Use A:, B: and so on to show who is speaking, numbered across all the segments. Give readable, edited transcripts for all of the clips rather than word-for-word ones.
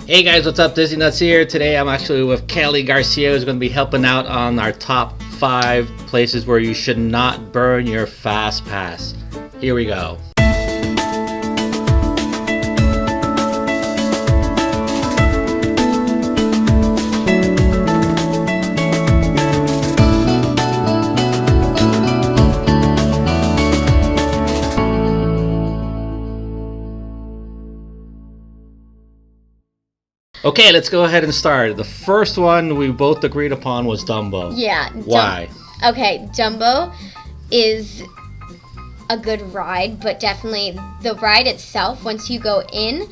A: Hey guys, what's up? Disney Nuts here. Today I'm actually with Kelly Garcia, who's going to be helping out on our top 5 places where you should not burn your Fast Pass. Here we go. Okay, let's go ahead and start. The first one we both agreed upon was Dumbo.
B: Yeah.
A: Why?
B: Okay, Dumbo is a good ride, but definitely the ride itself, once you go in,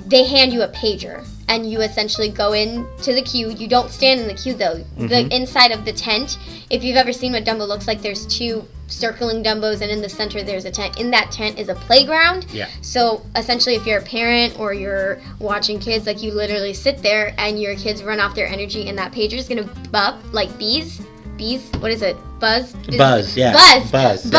B: they hand you a pager, and you essentially go into the queue. You don't stand in the queue, though. Mm-hmm. The inside of the tent, if you've ever seen what Dumbo looks like, there's 2 circling Dumbos, and in the center there's a tent. In that tent is a playground. Yeah. So essentially, if you're a parent or you're watching kids, like, you literally sit there and your kids run off their energy, and that pager is gonna buzz like bees. What is it? Buzz.
A: Yeah.
B: Buzz.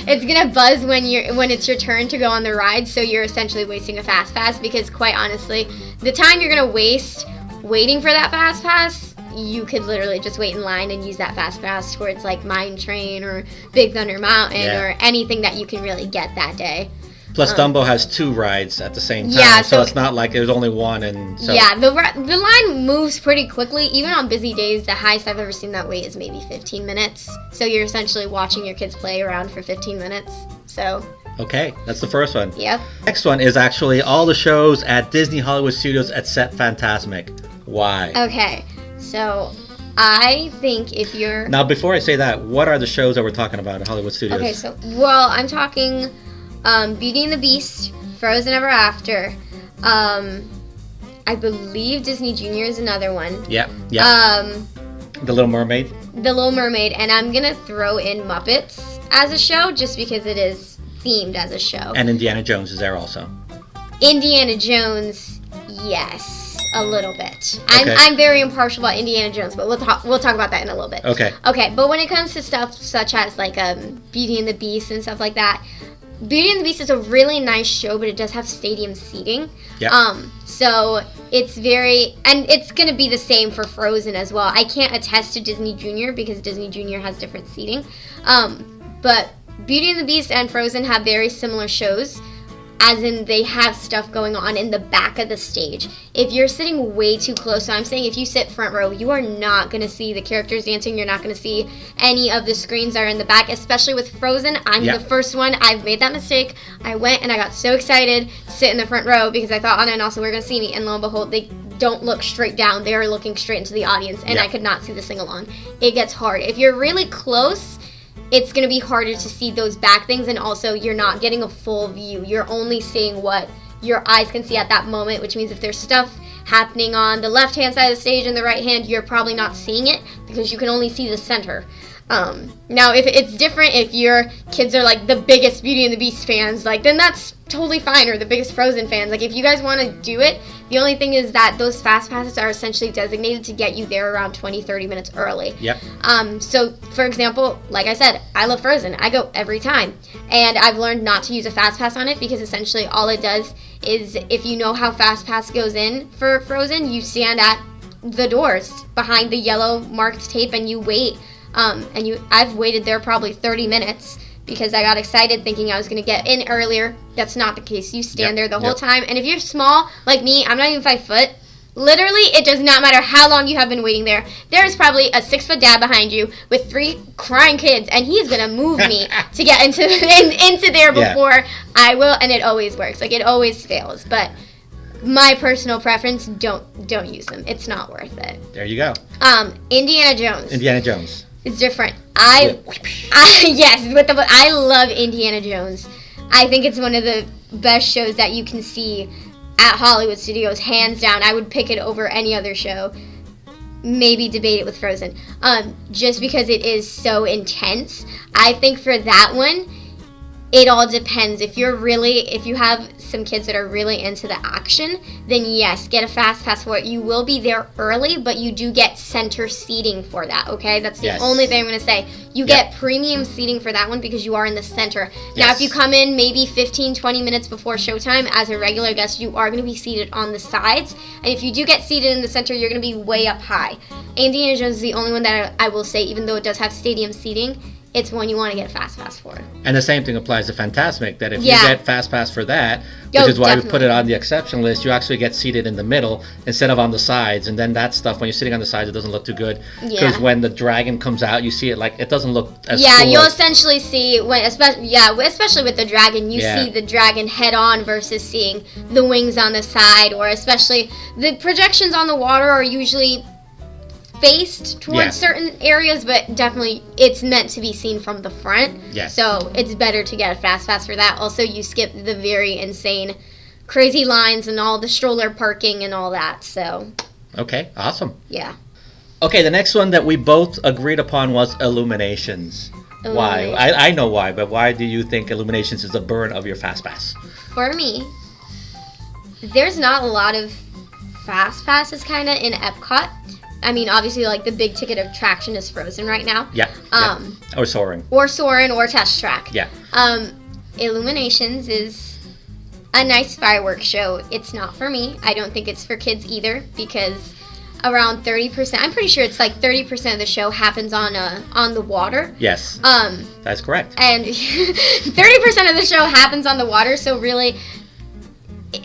B: It's gonna buzz when it's your turn to go on the ride. So you're essentially wasting a Fast Pass, because quite honestly, the time you're gonna waste waiting for that Fast Pass, you could literally just wait in line and use that Fast Pass towards like Mine Train or Big Thunder Mountain or anything that you can really get that day.
A: Plus, Dumbo has 2 rides at the same time, so it's not like there's only one. And so.
B: Yeah, the line moves pretty quickly. Even on busy days, the highest I've ever seen that wait is maybe 15 minutes. So you're essentially watching your kids play around for 15 minutes. So.
A: Okay, that's the first one.
B: Yep.
A: Next one is actually all the shows at Disney Hollywood Studios at Set Fantasmic. Why?
B: Okay, so I think if you're...
A: Now, before I say that, what are the shows that we're talking about at Hollywood Studios?
B: Okay, so, well, I'm talking... Beauty and the Beast, Frozen Ever After, I believe Disney Junior is another one.
A: Yeah. The Little Mermaid.
B: The Little Mermaid, and I'm gonna throw in Muppets as a show, just because it is themed as a show.
A: And Indiana Jones is there also.
B: Indiana Jones, yes, a little bit.
A: Okay.
B: I'm very impartial about Indiana Jones, but we'll talk about that in a little bit. Okay, but when it comes to stuff such as like Beauty and the Beast and stuff like that, Beauty and the Beast is a really nice show, but it does have stadium seating. Yeah. So it's and it's going to be the same for Frozen as well. I can't attest to Disney Junior because Disney Junior has different seating. But Beauty and the Beast and Frozen have very similar shows, as in they have stuff going on in the back of the stage. If you're sitting way too close, so I'm saying if you sit front row, you are not going to see the characters dancing. You're not going to see any of the screens that are in the back, especially with Frozen. I'm the first one. I've made that mistake. I went and I got so excited to sit in the front row because I thought Anna and Elsa were going to see me, and lo and behold, they don't look straight down. They are looking straight into the audience, and I could not see the sing-along. It gets hard. If you're really close, it's going to be harder to see those back things, and also you're not getting a full view. You're only seeing what your eyes can see at that moment, which means if there's stuff happening on the left-hand side of the stage and the right hand, you're probably not seeing it because you can only see the center. Now, if it's different, if your kids are like the biggest Beauty and the Beast fans, like, then that's totally fine, or the biggest Frozen fans. Like, if you guys want to do it, the only thing is that those Fast Passes are essentially designated to get you there around 20-30 minutes early.
A: Yep.
B: So, for example, like I said, I love Frozen. I go every time. And I've learned not to use a Fast Pass on it because essentially all it does is, if you know how Fast Pass goes in for Frozen, you stand at the doors behind the yellow marked tape and you wait. I've waited there probably 30 minutes because I got excited thinking I was going to get in earlier. That's not the case. You stand there the whole time. And if you're small, like me, I'm not even 5 foot. Literally, it does not matter how long you have been waiting there. There's probably a 6-foot dad behind you with 3 crying kids, and he's going to move me to get into there before I will, and it always works. Like, it always fails. But my personal preference, don't use them. It's not worth it.
A: There you go.
B: Indiana Jones. It's different. I love Indiana Jones. I think it's one of the best shows that you can see at Hollywood Studios, hands down. I would pick it over any other show. Maybe debate it with Frozen. Just because it is so intense. I think for that one, it all depends. If you have some kids that are really into the action, then yes, get a fast pass for it. You will be there early, but you do get center seating for that, okay? That's the only thing I'm going to say. You get premium seating for that one because you are in the center. Now, if you come in maybe 15, 20 minutes before showtime as a regular guest, you are going to be seated on the sides. And if you do get seated in the center, you're going to be way up high. Indiana Jones is the only one that I will say, even though it does have stadium seating, it's one you want to get a fast pass for.
A: And the same thing applies to Fantasmic, that if you get fast pass for that, which is why we put it on the exception list, you actually get seated in the middle instead of on the sides. And then that stuff, when you're sitting on the sides, it doesn't look too good. Because when the dragon comes out, you see it like, it doesn't look as cool.
B: You'll essentially see, especially with the dragon, you see the dragon head on versus seeing the wings on the side, or especially the projections on the water are usually faced towards certain areas, but definitely it's meant to be seen from the front. So it's better to get a fast pass for that. Also, you skip the very insane, crazy lines and all the stroller parking and all that. So.
A: Okay, awesome.
B: Yeah.
A: Okay, the next one that we both agreed upon was Illuminations. Why? I know why, but why do you think Illuminations is a burn of your fast pass?
B: For me, there's not a lot of fast passes kind of in Epcot. I mean, obviously, like, the big ticket attraction is Frozen right now. Or
A: Soarin'.
B: Or Soarin' or Test Track. Illuminations is a nice fireworks show. It's not for me. I don't think it's for kids either, because around 30%, I'm pretty sure it's like 30% of the show happens on the water.
A: Yes. That's correct.
B: And 30% of the show happens on the water, so really,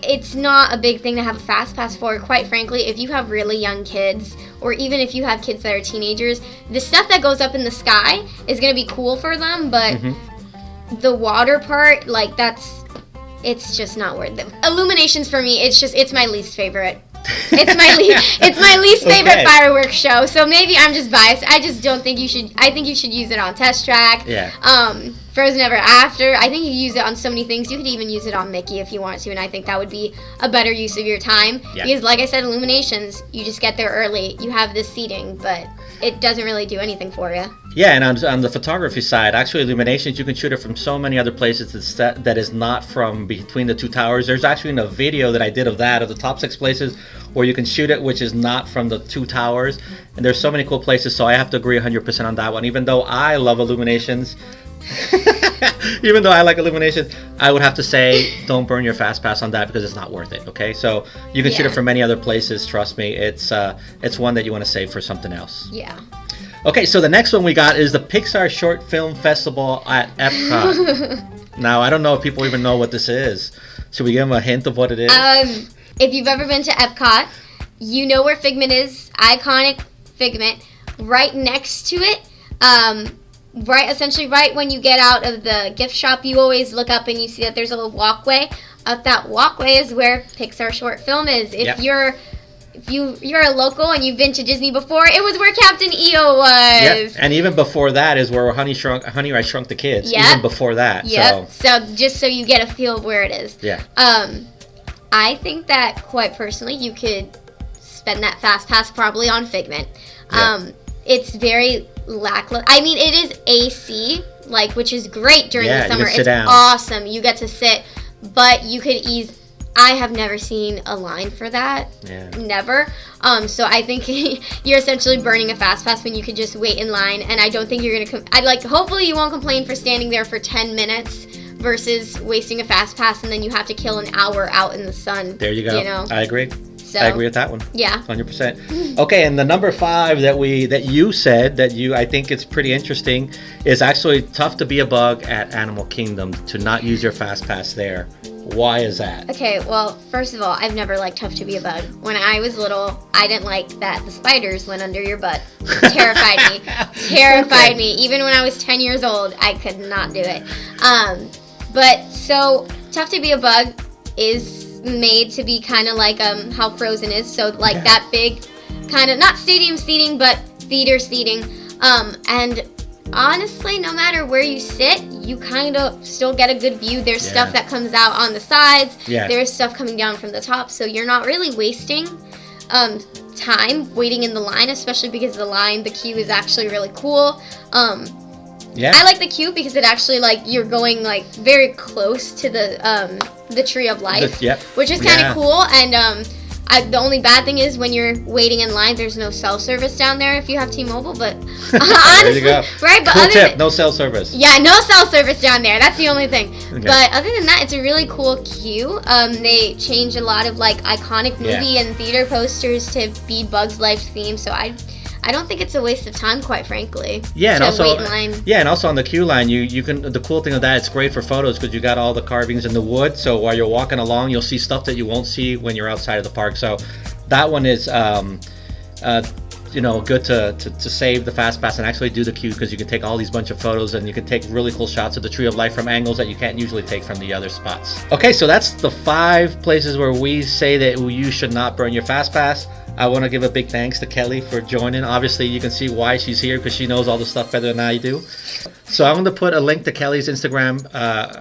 B: it's not a big thing to have a fast pass for. Quite frankly, if you have really young kids, or even if you have kids that are teenagers, the stuff that goes up in the sky is going to be cool for them, but the water part, like, it's just not worth it. Illuminations for me, it's my least favorite. It's my least favorite fireworks show. So maybe I'm just biased. I just don't think you should. I think you should use it on Test Track. Frozen Ever After. I think you use it on so many things. You could even use it on Mickey if you want to, and I think that would be a better use of your time. Because, like I said, Illuminations, you just get there early. You have this seating, but it doesn't really do anything for you.
A: Yeah, and on the photography side, actually, Illuminations, you can shoot it from so many other places that is not from between the two towers. There's actually a video that I did of the top 6 places where you can shoot it, which is not from the two towers. And there's so many cool places, so I have to agree 100% on that one. Even though I love Illuminations, even though I like Illuminations, I would have to say don't burn your fast pass on that because it's not worth it. Okay, so you can shoot it from many other places. Trust me, it's one that you want to save for something else.
B: Yeah.
A: Okay, so the next one we got is the Pixar Short Film Festival at Epcot. Now, I don't know if people even know what this is. Should we give them a hint of what it is?
B: If you've ever been to Epcot, you know where Figment is. Iconic Figment. Right next to it, right when you get out of the gift shop, you always look up and you see that there's a little walkway. Up that walkway is where Pixar Short Film is. If you're a local and you've been to Disney before, it was where Captain EO was.
A: Yep. And even before that is where Honey I Shrunk the Kids. Even before that.
B: So just so you get a feel of where it is. I think that, quite personally, you could spend that fast pass probably on Figment. It's very lackluster. I mean, it is AC, which is great during the summer. It's awesome. You get to sit, but you could I have never seen a line for that. Never. So I think you're essentially burning a fast pass when you could just wait in line, and I don't think you're gonna. Hopefully you won't complain for standing there for 10 minutes versus wasting a fast pass and then you have to kill an hour out in the sun.
A: There you go.
B: You know?
A: I agree. So, I agree with that one.
B: Yeah.
A: 100%. Okay, and the number 5 that you said I think it's pretty interesting is actually Tough to Be a Bug at Animal Kingdom, to not use your fast pass there. Why is that?
B: Okay, well, first of all, I've never liked Tough to Be a Bug. When I was little, I didn't like that the spiders went under your butt. Terrified me. Even when I was 10 years old, I could not do it. But so Tough to Be a Bug is made to be kind of like how Frozen is, so that big kind of, not stadium seating but theater seating, and honestly, no matter where you sit, you kind of still get a good view. There's stuff that comes out on the sides, there's stuff coming down from the top, so you're not really wasting time waiting in the line, especially because the queue is actually really cool.
A: Yeah.
B: I like the queue because it actually like you're going like very close to the tree of life, which is kind of cool. And the only bad thing is when you're waiting in line, there's no cell service down there if you have T-Mobile. But honestly,
A: there you go.
B: Right? But
A: cool tip, no cell service.
B: Yeah, no cell service down there. That's the only thing.
A: Okay.
B: But other than that, it's a really cool queue. They changed a lot of like iconic movie and theater posters to be Bugs Life themed. So I don't think it's a waste of time, quite frankly.
A: Yeah, and also
B: wait in line.
A: Yeah, and also on the queue line, you can. The cool thing of that, it's great for photos because you got all the carvings in the wood. So while you're walking along, you'll see stuff that you won't see when you're outside of the park. So that one is, good to save the fast pass and actually do the queue because you can take all these bunch of photos and you can take really cool shots of the Tree of Life from angles that you can't usually take from the other spots. Okay, so that's the 5 places where we say that you should not burn your fast pass. I want to give a big thanks to Kelly for joining. Obviously, you can see why she's here because she knows all the stuff better than I do. So I'm going to put a link to Kelly's Instagram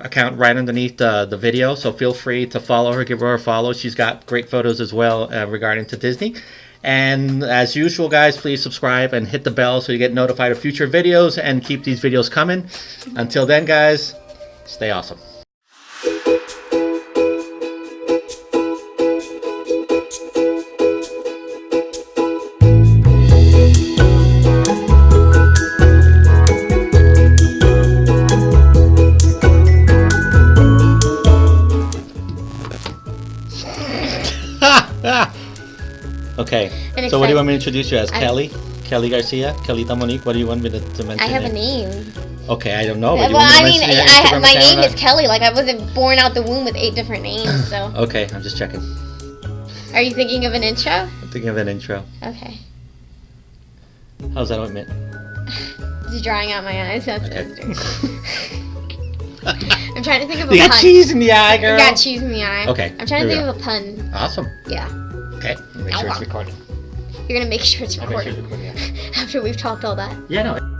A: account right underneath the video. So feel free to follow her, give her a follow. She's got great photos as well regarding to Disney. And as usual, guys, please subscribe and hit the bell so you get notified of future videos and keep these videos coming. Until then, guys, stay awesome. Okay, so what do you want me to introduce you as? Kelly? Kelly Garcia? Kelita Monique? What do you want me to mention?
B: I have a name.
A: Okay, I don't know.
B: But my name is Kelly. Like, I wasn't born out the womb with 8 different names, so.
A: Okay, I'm just checking.
B: Are you thinking of an intro?
A: I'm thinking of an intro.
B: Okay.
A: How's that ointment?
B: Just drying out my eyes. That's
A: okay.
B: I'm trying to think of a pun.
A: You got cheese in the eye, girl.
B: You got cheese in the eye.
A: Okay.
B: I'm trying to think of a pun.
A: Awesome.
B: Yeah.
A: Okay. Make sure it's recorded.
B: You're gonna make sure it's recorded.
A: I'll make sure it's recorded, yeah.
B: After we've talked all that.
A: Yeah, no.